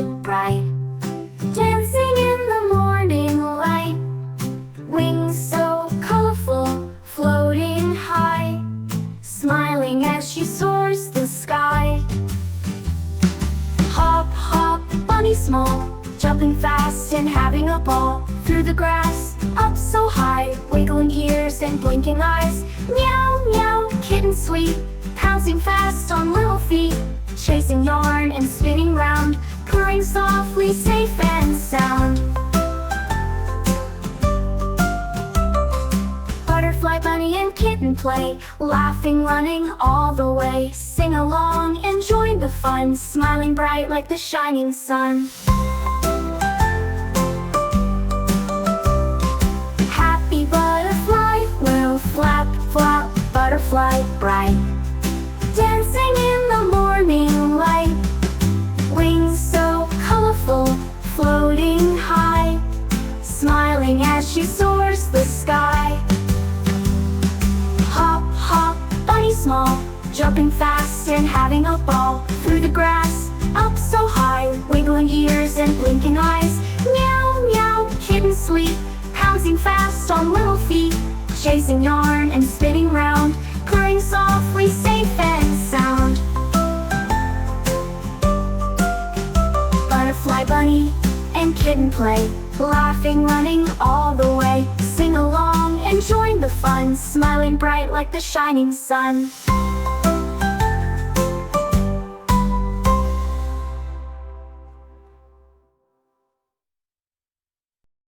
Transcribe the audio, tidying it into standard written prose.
bright, dancing in the morning light. Wings so colorful, floating high, smiling as she soars the sky. Hop, hop, bunny small, jumping fast and having a ball. Through the grass, up so high, wiggling ears and blinking eyes. Meow, meow, kitten sweet, pouncing fast on little feet, chasing yarn and spinning round, purring softly, safe and sound. Butterfly, bunny, and kitten play, laughing, running all the way. Sing along and join the fun, smiling bright like the shining sun. Happy butterfly will flap, flap, butterfly bright, dancing in the morning light. Wings so colorful, floating high, smiling as she soars the sky. Hop, hop, bunny small, jumping fast and having a ball. Through the grass, up so high, wiggling ears and blinking eyes. Meow, meow, kitten sweet, pouncing fast on little feet, chasing yarn and spinning round, purring softly, safe and sound. Butterfly, bunny, and kitten play, laughing, running all the way. Sing along and join the fun, smiling bright like the shining sun.